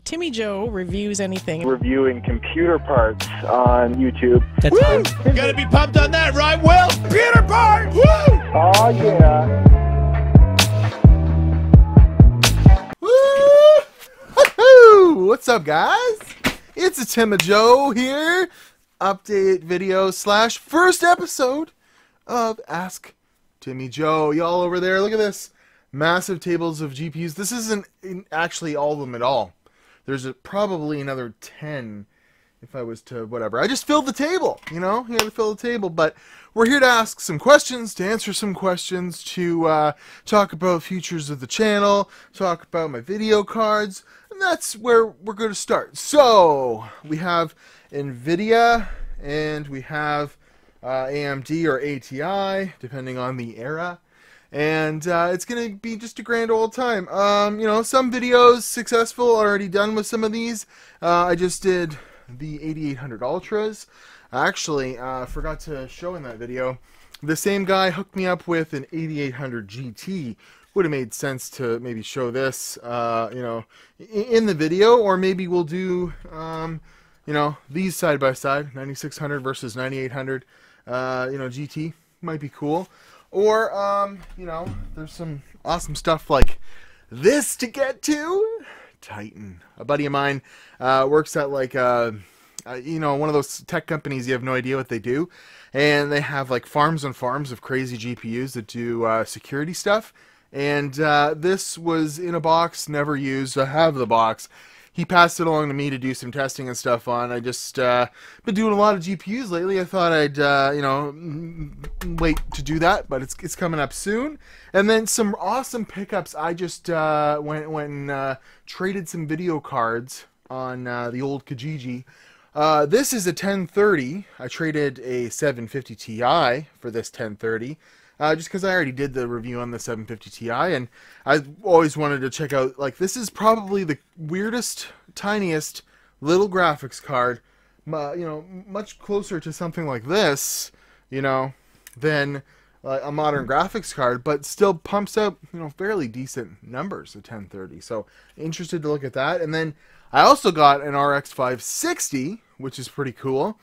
Timmy Joe Reviews Anything. Reviewing computer parts on YouTube. Woo! Gotta be pumped on that, right, Will? Computer parts! Woo! Oh, yeah. Woo! What's up, guys? It's a Timmy Joe here. Update video / first episode of Ask Timmy Joe. Y'all over there, look at this. Massive tables of GPUs. This isn't actually all of them at all. There's probably another 10 if I was to whatever. I just filled the table, you know? You gotta fill the table. But we're here to ask some questions, to answer some questions, to talk about futures of the channel, talk about my video cards, and that's where we're going to start. So, we have Nvidia, and we have AMD or ATI, depending on the era. And it's going to be just a grand old time. You know, some videos successful, already done with some of these. I just did the 8800 Ultras. I actually forgot to show in that video. The same guy hooked me up with an 8800 GT. Would have made sense to maybe show this, you know, in the video, or maybe we'll do, you know, these side by side, 9600 versus 9800, you know, GT might be cool. Or, you know, there's some awesome stuff like this to get to. Titan. A buddy of mine works at like, you know, one of those tech companies you have no idea what they do. And they have like farms and farms of crazy GPUs that do security stuff. And this was in a box, never used. I have the box. He passed it along to me to do some testing and stuff on. I just been doing a lot of GPUs lately. I thought I'd you know, wait to do that, but it's coming up soon. And then some awesome pickups. I just went and traded some video cards on the old Kijiji. This is a 1030. I traded a 750 Ti for this 1030. Just because I already did the review on the 750 Ti, and I always wanted to check out, like, this is probably the weirdest, tiniest little graphics card, you know, much closer to something like this, you know, than a modern graphics card, but still pumps out, you know, fairly decent numbers, a 1030, so interested to look at that. And then I also got an RX 560, which is pretty cool.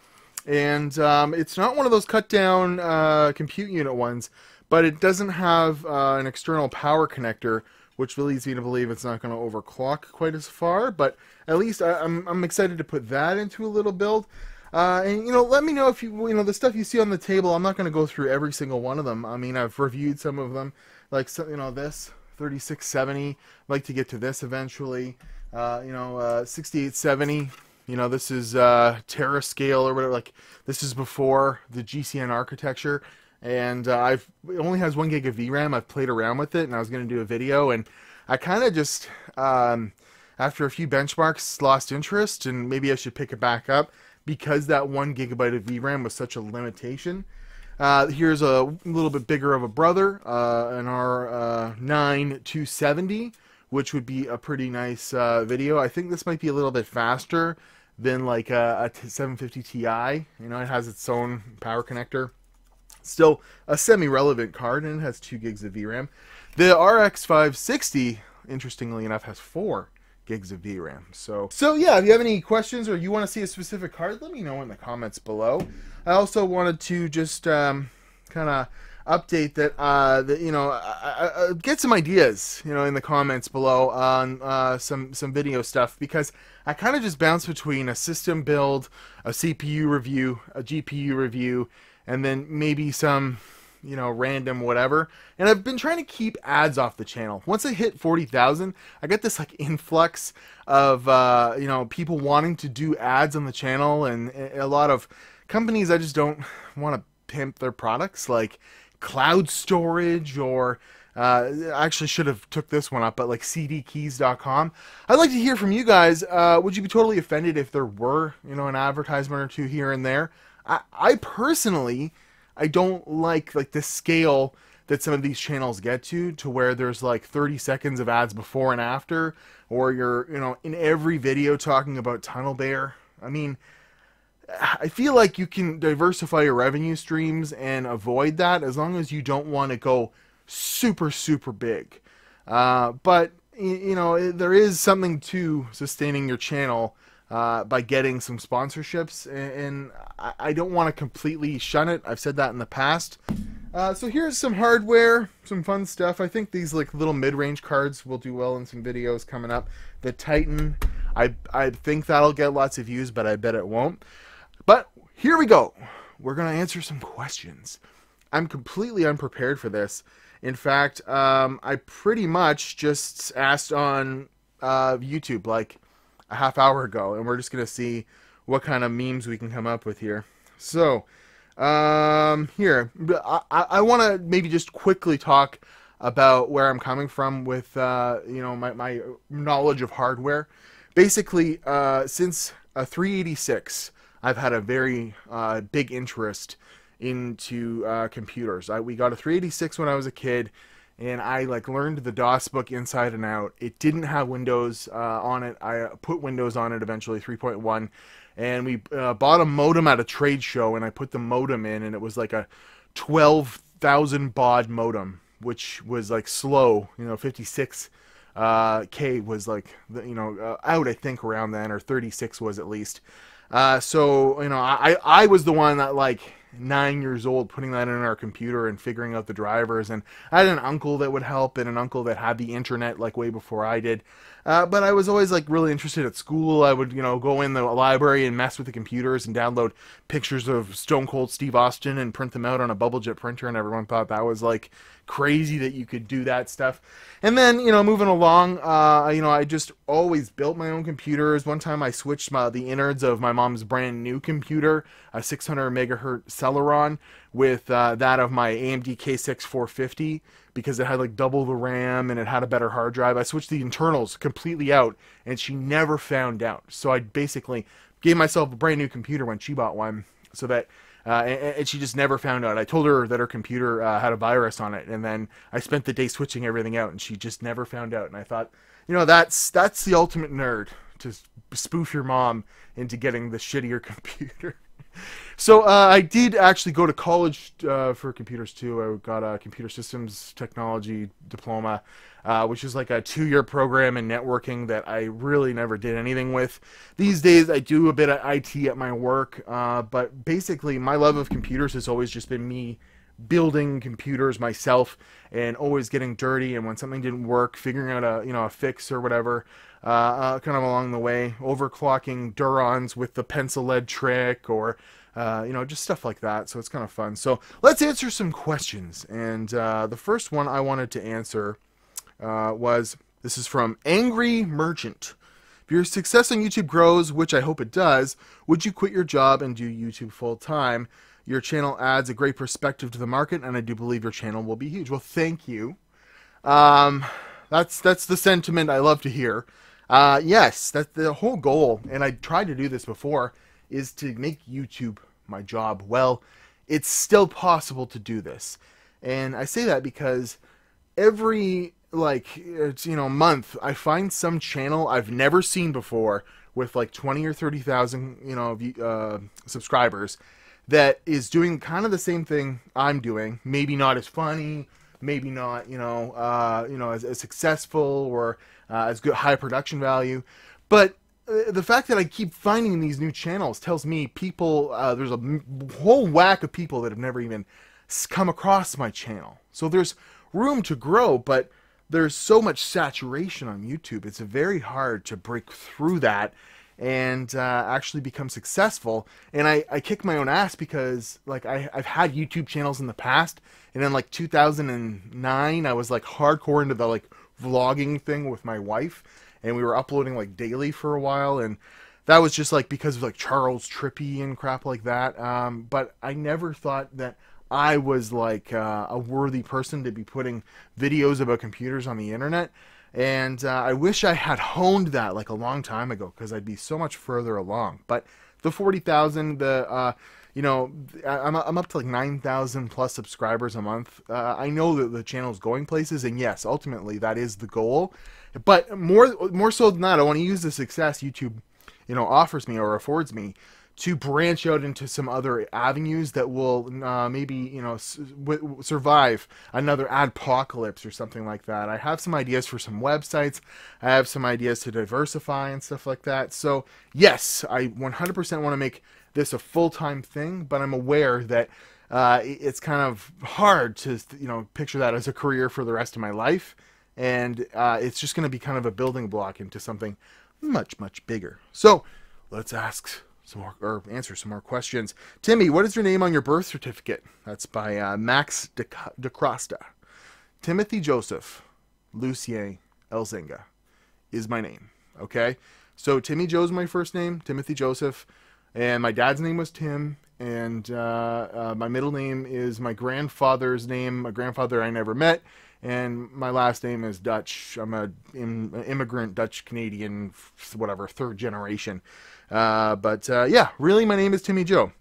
And it's not one of those cut down compute unit ones, but it doesn't have an external power connector, which leads me to believe it's not going to overclock quite as far. But at least I'm excited to put that into a little build. And you know, let me know if you know the stuff you see on the table. I'm not going to go through every single one of them. I mean, I've reviewed some of them, like you know, this 3670. I'd like to get to this eventually. You know, 6870. You know, this is Terascale or whatever. Like, this is before the GCN architecture, and it only has 1 gig of VRAM. I've played around with it, and I was going to do a video, and I kind of just after a few benchmarks lost interest, and maybe I should pick it back up because that 1 gigabyte of VRAM was such a limitation. Here's a little bit bigger of a brother, an R9 270. Which would be a pretty nice video. I think this might be a little bit faster than like a 750 Ti. You know, it has its own power connector. Still a semi-relevant card, and it has 2 gigs of VRAM. The RX 560, interestingly enough, has 4 gigs of VRAM. So yeah, if you have any questions or you want to see a specific card, let me know in the comments below. I also wanted to just kind of update that, you know, get some ideas, you know, in the comments below on some video stuff, because I kind of just bounce between a system build, a CPU review, a GPU review, and then maybe some, you know, random whatever. And I've been trying to keep ads off the channel. Once I hit 40,000, I get this like influx of, you know, people wanting to do ads on the channel, and a lot of companies I just don't want to pimp their products, like cloud storage, or I actually should have took this one up, but like cdkeys.com. I'd like to hear from you guys. Would you be totally offended if there were, you know, an advertisement or two here and there? I personally, I don't like the scale that some of these channels get to where there's like 30 seconds of ads before and after, or you're, you know, in every video talking about Tunnel Bear. I mean, I feel like you can diversify your revenue streams and avoid that as long as you don't want to go super big. But you know, there is something to sustaining your channel by getting some sponsorships, and I don't want to completely shun it. I've said that in the past. So here's some hardware, some fun stuff. I think these like little mid-range cards will do well in some videos coming up. The Titan, I think that'll get lots of views, but I bet it won't. But here we go. We're gonna answer some questions. I'm completely unprepared for this. In fact, I pretty much just asked on YouTube like a half hour ago, and we're just gonna see what kind of memes we can come up with here. So here, I want to maybe just quickly talk about where I'm coming from with you know, my knowledge of hardware. Basically, since a 386, I've had a very big interest into computers. We got a 386 when I was a kid, and I like learned the DOS book inside and out. It didn't have Windows on it. I put Windows on it eventually, 3.1, and we bought a modem at a trade show, and I put the modem in, and it was like a 12,000 baud modem, which was like slow, you know, 56 K was like, you know, out, I think, around then, or 36 was at least. So, you know, I was the one that, like, 9 years old, putting that in our computer and figuring out the drivers, and I had an uncle that would help, and an uncle that had the internet, like, way before I did. But I was always, like, really interested at school. I would, you know, go in the library and mess with the computers and download pictures of Stone Cold Steve Austin and print them out on a bubble jet printer, and everyone thought that was, like, crazy that you could do that stuff. And then, you know, moving along, you know, I just always built my own computers. One time I switched the innards of my mom's brand new computer, a 600 megahertz Celeron, with that of my AMD K6 450, because it had like double the RAM and it had a better hard drive. I switched the internals completely out, and she never found out. So I basically gave myself a brand new computer when she bought one, so that and she just never found out. I told her that her computer had a virus on it, and then I spent the day switching everything out, and she just never found out. And I thought, you know, that's the ultimate nerd, to spoof your mom into getting the shittier computer. So I did actually go to college for computers too. I got a computer systems technology diploma, which is like a 2-year program in networking that I really never did anything with. These days I do a bit of IT at my work, but basically my love of computers has always just been me building computers myself and always getting dirty, and when something didn't work, figuring out a fix or whatever, kind of along the way, overclocking Durons with the pencil lead trick, or just stuff like that. So it's kind of fun. So let's answer some questions, and the first one I wanted to answer this is from Angry Merchant. If your success on YouTube grows, which I hope it does, would you quit your job and do YouTube full time? Your channel adds a great perspective to the market, and I do believe your channel will be huge. Well, thank you. That's the sentiment I love to hear. Yes, that's the whole goal, and I tried to do this before, is to make YouTube my job. Well, it's still possible to do this, and I say that because every month I find some channel I've never seen before with like 20 or 30,000 subscribers that is doing kind of the same thing I'm doing. Maybe not as funny, maybe not as successful, or as good high production value, but the fact that I keep finding these new channels tells me people, there's a whole whack of people that have never even come across my channel. So there's room to grow, but there's so much saturation on YouTube. It's very hard to break through that and actually become successful. And I kick my own ass because like I've had YouTube channels in the past, and in like 2009 I was like hardcore into the like vlogging thing with my wife, and we were uploading like daily for a while, and that was just like because of like Charles Trippy and crap like that. But I never thought that I was like a worthy person to be putting videos about computers on the internet. And I wish I had honed that like a long time ago, because I'd be so much further along. But the 40,000, I'm up to like 9,000 plus subscribers a month. I know that the channel's going places, and yes, ultimately that is the goal. But more so than that, I want to use the success YouTube, offers me or affords me to branch out into some other avenues that will maybe, you know, survive another adpocalypse or something like that. I have some ideas for some websites. I have some ideas to diversify and stuff like that. So yes, I 100% want to make this a full-time thing, but I'm aware that it's kind of hard to, you know, picture that as a career for the rest of my life. And it's just going to be kind of a building block into something much, much bigger. So let's ask some more, or answer some more questions. Timmy, what is your name on your birth certificate? That's by Max DeCrosta. Timothy Joseph Lucien Elzinga is my name. Okay, so Timmy Joe's my first name, Timothy Joseph, and my dad's name was Tim, and my middle name is my grandfather's name, a grandfather I never met, and my last name is Dutch. I'm an immigrant Dutch Canadian, whatever, third generation. Yeah, really, my name is Timmy Joe.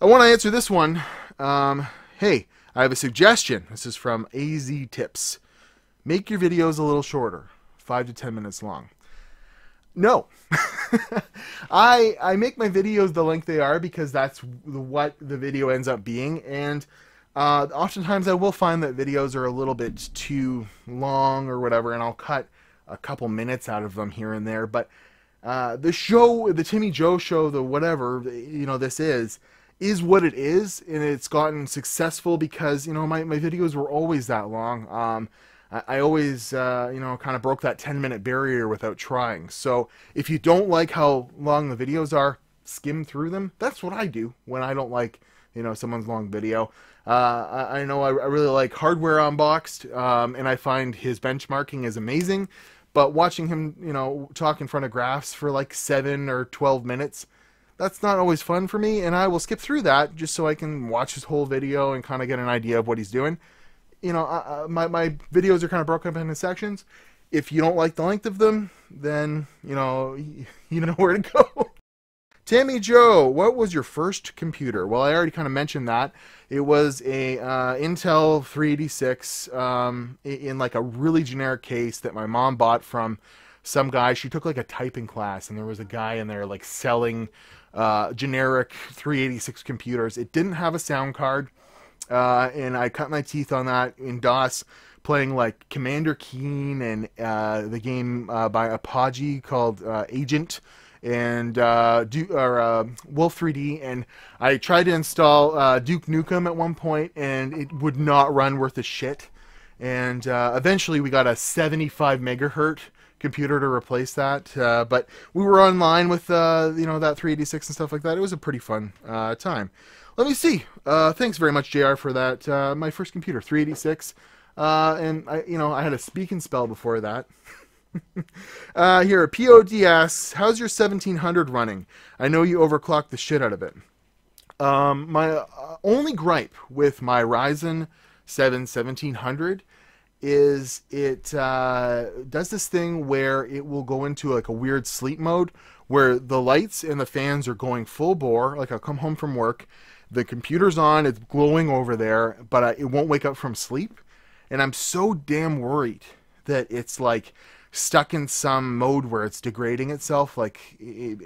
I want to answer this one. Hey, I have a suggestion. This is from AZ Tips. Make your videos a little shorter, 5 to 10 minutes long. No. I make my videos the length they are because that's what the video ends up being, and oftentimes I will find that videos are a little bit too long or whatever, and I'll cut a couple minutes out of them here and there. But the show, the Timmy Joe show, the whatever, you know, this is what it is, and it's gotten successful because, you know, my videos were always that long. I always, you know, kind of broke that 10-minute barrier without trying. So if you don't like how long the videos are, skim through them. That's what I do when I don't like, you know, someone's long video. I know I really like Hardware Unboxed, and I find his benchmarking is amazing. But watching him, you know, talk in front of graphs for like 7 or 12 minutes, that's not always fun for me, and I will skip through that just so I can watch his whole video and kind of get an idea of what he's doing. You know, my videos are kind of broken up into sections. If you don't like the length of them, then, you know where to go. Timmy Joe, what was your first computer? Well, I already kind of mentioned that. It was a Intel 386 in like a really generic case that my mom bought from some guy. She took like a typing class, and there was a guy in there like selling generic 386 computers. It didn't have a sound card, and I cut my teeth on that in DOS, playing like Commander Keen and the game by Apogee called Agent, and Wolf 3D, and I tried to install Duke Nukem at one point, and it would not run worth a shit. And eventually we got a 75 megahertz computer to replace that, but we were online with you know, that 386 and stuff like that. It was a pretty fun time. Let me see. Thanks very much, JR, for that. My first computer, 386, and I had a speak and spell before that. Here, PODS, how's your 1700 running? I know you overclocked the shit out of it. My only gripe with my Ryzen 7 1700 is it does this thing where it will go into like a weird sleep mode where the lights and the fans are going full bore. Like, I'll come home from work, the computer's on, it's glowing over there, but it won't wake up from sleep. And I'm so damn worried that it's like stuck in some mode where it's degrading itself. Like,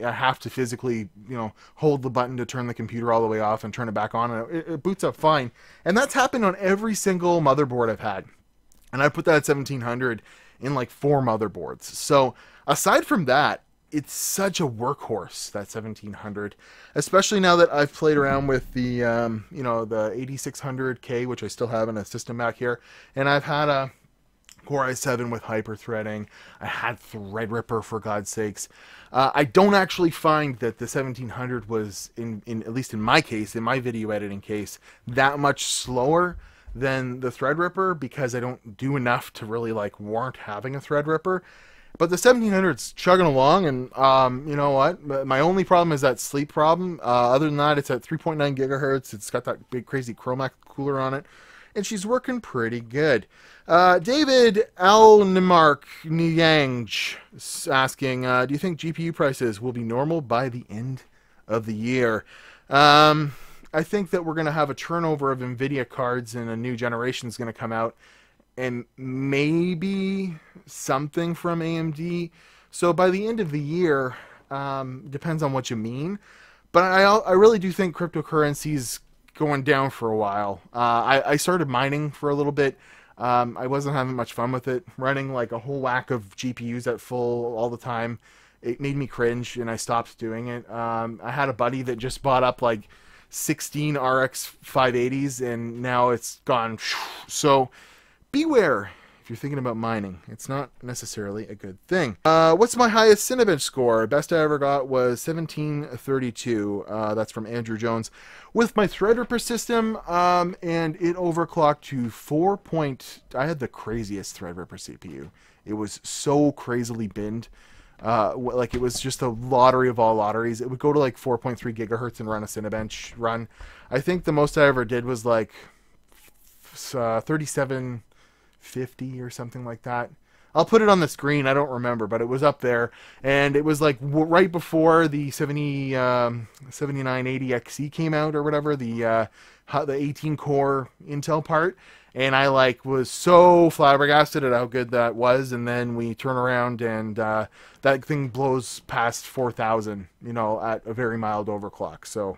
I have to physically, you know, hold the button to turn the computer all the way off and turn it back on, and it boots up fine. And that's happened on every single motherboard I've had. And I put that 1700 in like 4 motherboards. So aside from that, it's such a workhorse, that 1700, especially now that I've played around with the, you know, the 8600K, which I still have in a system back here. And I've had a Core i7 with hyper-threading. I had Threadripper, for God's sakes. I don't actually find that the 1700 was, at least in my case, in my video editing case, that much slower than the Threadripper, because I don't do enough to really like warrant having a Threadripper. But the 1700's chugging along, and you know what? My only problem is that sleep problem. Other than that, it's at 3.9 gigahertz. It's got that big crazy Chromac cooler on it, and she's working pretty good. David Alnemark Niang asking, do you think GPU prices will be normal by the end of the year? I think that we're going to have a turnover of Nvidia cards, and a new generation is going to come out, and maybe something from AMD. So by the end of the year, depends on what you mean, But I really do think cryptocurrency's going down for a while. I started mining for a little bit. I wasn't having much fun with it. Running like a whole whack of GPUs at full all the time, it made me cringe, and I stopped doing it. I had a buddy that just bought up like 16 RX 580s, and now it's gone. So beware if you're thinking about mining. It's not necessarily a good thing. What's my highest Cinebench score? Best I ever got was 1732. That's from Andrew Jones. With my Threadripper system, and it overclocked to 4. I had the craziest Threadripper CPU. It was so crazily binned. Like it was just a lottery of all lotteries. It would go to like 4.3 gigahertz and run a Cinebench run. I think the most I ever did was like 3750 or something like that. I'll put it on the screen. I don't remember, but it was up there, and it was like right before the 7980XE came out or whatever, the 18 core Intel part. And I like was so flabbergasted at how good that was, and then we turn around and that thing blows past 4,000, you know, at a very mild overclock. So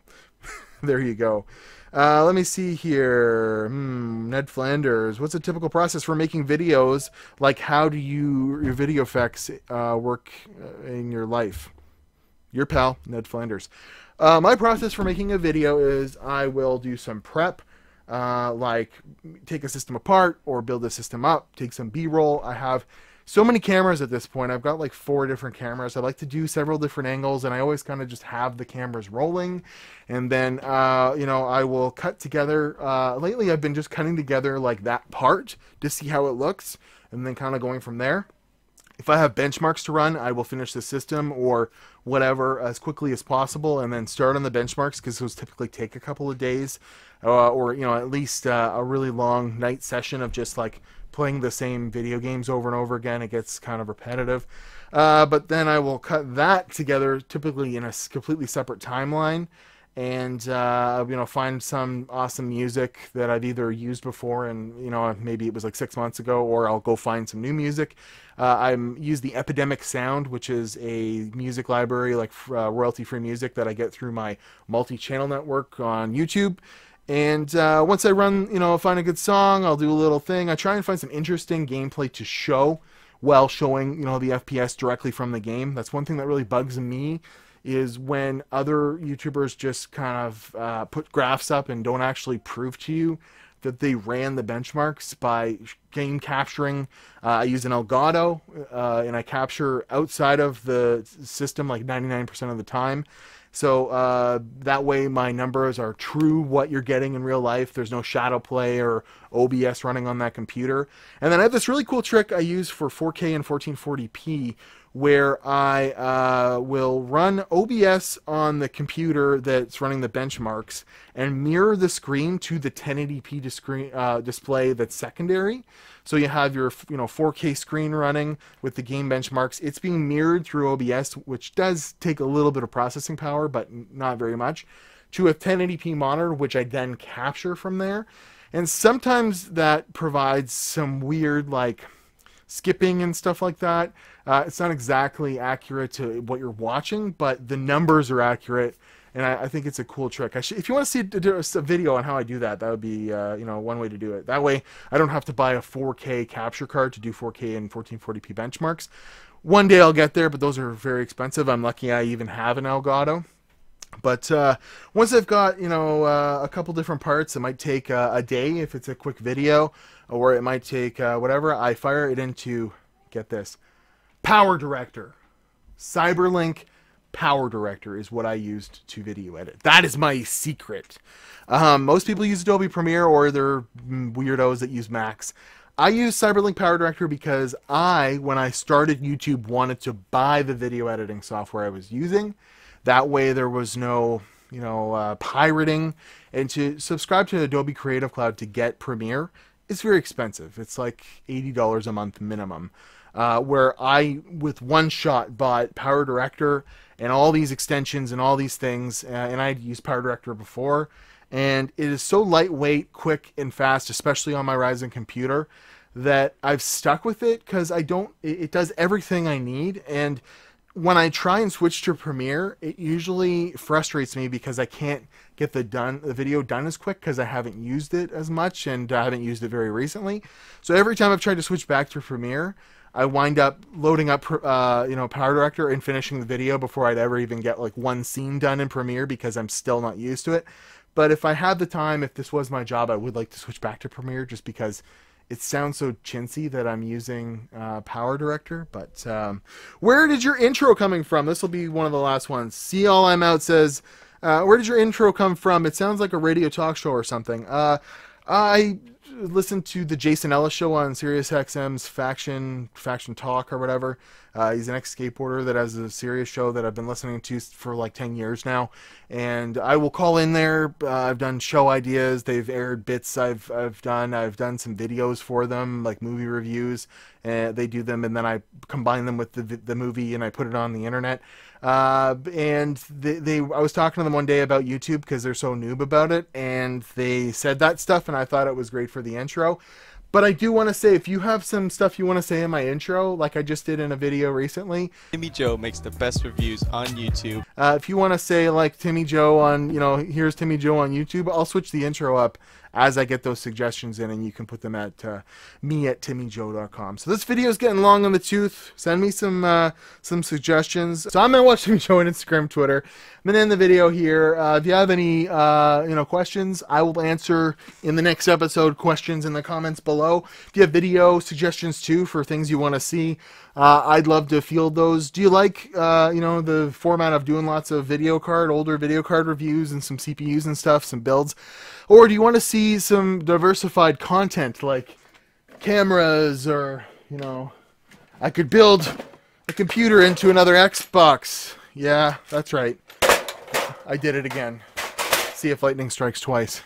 there you go. Let me see here. Ned Flanders, what's a typical process for making videos? Like, how do your video effects work in your life? Your pal, Ned Flanders. My process for making a video is I will do some prep. Like take a system apart or build a system up, take some B-roll. I have so many cameras at this point. I've got like 4 different cameras. I like to do several different angles, and I always kind of just have the cameras rolling, and then you know, I will cut together. Lately I've been just cutting together like that part to see how it looks, and then kind of going from there. If I have benchmarks to run, I will finish the system or whatever as quickly as possible, and then start on the benchmarks, because those typically take a couple of days, or you know, at least a really long night session of just like playing the same video games over and over again. It gets kind of repetitive, but then I will cut that together, typically in a completely separate timeline, and you know, find some awesome music that I've either used before, and you know, maybe it was like 6 months ago, or I'll go find some new music. I use the Epidemic Sound, which is a music library, like royalty-free music that I get through my multi-channel network on YouTube. And once I run, you know, find a good song, I'll do a little thing. I try and find some interesting gameplay to show while showing, you know, the FPS directly from the game. That's one thing that really bugs me, is when other YouTubers just kind of put graphs up and don't actually prove to you that they ran the benchmarks by game capturing. I use an Elgato, and I capture outside of the system like 99% of the time. So that way my numbers are true what you're getting in real life. There's no shadow play or OBS running on that computer. And then I have this really cool trick I use for 4K and 1440p, where I will run OBS on the computer that's running the benchmarks and mirror the screen to the 1080p display that's secondary. So you have your 4K screen running with the game benchmarks. It's being mirrored through OBS, which does take a little bit of processing power, but not very much, to a 1080p monitor, which I then capture from there. And sometimes that provides some weird like skipping and stuff like that. It's not exactly accurate to what you're watching, but the numbers are accurate, and I think it's a cool trick. If you want to see a video on how I do that, that would be one way to do it. That way I don't have to buy a 4K capture card to do 4K and 1440p benchmarks. One day I'll get there, but those are very expensive. I'm lucky I even have an Elgato. But once I've got, a couple different parts, it might take a day if it's a quick video, or it might take whatever. I fire it into, get this, Power Director. Cyberlink Power Director is what I used to video edit. That is my secret. Most people use Adobe Premiere, or they're weirdos that use Macs. I use Cyberlink Power Director because when I started YouTube, wanted to buy the video editing software I was using. That way there was no, pirating. And to subscribe to Adobe Creative Cloud to get Premiere, it's very expensive. It's like $80 a month minimum. Where I, with one shot, bought Power Director and all these extensions and all these things, and I'd used Power Director before, and it is so lightweight, quick, and fast, especially on my Ryzen computer, that I've stuck with it because it does everything I need. And when I try and switch to Premiere, it usually frustrates me because I can't get the video done as quick because I haven't used it as much, and I haven't used it very recently. So every time I've tried to switch back to Premiere, I wind up loading up Power Director and finishing the video before I'd ever even get like one scene done in Premiere because I'm still not used to it. But if I had the time, if this was my job, I would like to switch back to Premiere just because it sounds so chintzy that I'm using Power Director. But where did your intro coming from? This will be one of the last ones. See All I'm Out says, where did your intro come from? It sounds like a radio talk show or something. I listened to the Jason Ellis show on SiriusXM's Faction Talk or whatever. He's an ex-skateboarder that has a serious show that I've been listening to for like 10 years now, and I will call in there. I've done show ideas. They've aired bits I've done some videos for them, like movie reviews, and they do them, and then I combine them with the movie and I put it on the internet. And I was talking to them one day about YouTube because they're so noob about it, and they said that stuff, and I thought it was great for the intro. But I do want to say, if you have some stuff you want to say in my intro, like I just did in a video recently. Timmy Joe makes the best reviews on YouTube. If you want to say like Timmy Joe on, here's Timmy Joe on YouTube, I'll switch the intro up as I get those suggestions in, and you can put them at me@timmyjoe.com. So this video is getting long on the tooth. Send me some suggestions. So I'm gonna watch Timmy Joe on Instagram, Twitter. I'm gonna end the video here. If you have any questions, I will answer in the next episode. Questions in the comments below. If you have video suggestions too for things you want to see, I'd love to field those. Do you like the format of doing lots of older video card reviews and some CPUs and stuff, some builds? Or do you want to see some diversified content like cameras, or I could build a computer into another Xbox. Yeah, that's right. I did it again. See if lightning strikes twice.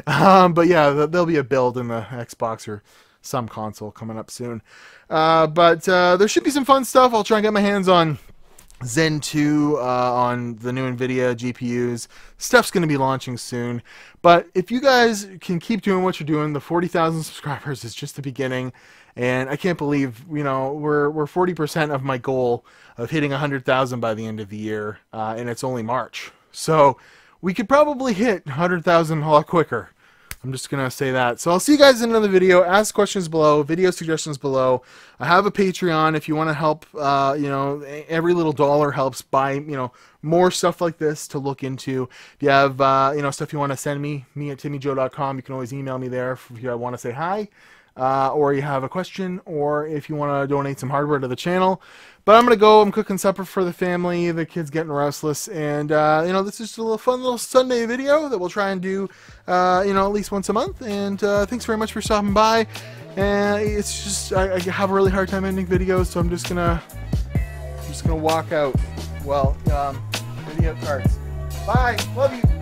But yeah, there'll be a build in the Xbox or some console coming up soon. But there should be some fun stuff. I'll try and get my hands on Zen 2 on the new Nvidia GPUs. Stuff's going to be launching soon. But if you guys can keep doing what you're doing, the 40,000 subscribers is just the beginning. And I can't believe, we're 40% of my goal of hitting 100,000 by the end of the year. And it's only March. So we could probably hit 100,000 a lot quicker. I'm just going to say that. So I'll see you guys in another video. Ask questions below, video suggestions below. I have a Patreon if you want to help. Every little dollar helps buy, more stuff like this to look into. If you have, stuff you want to send me at timmyjoe.com, you can always email me there if you want to say hi. Or you have a question, or if you want to donate some hardware to the channel. But I'm going to go. I'm cooking supper for the family. The kids getting restless. And, this is just a fun little Sunday video that we'll try and do, at least once a month. And thanks very much for stopping by. And it's just, I have a really hard time ending videos, so I'm just going to walk out. Well, video cards. Bye. Love you.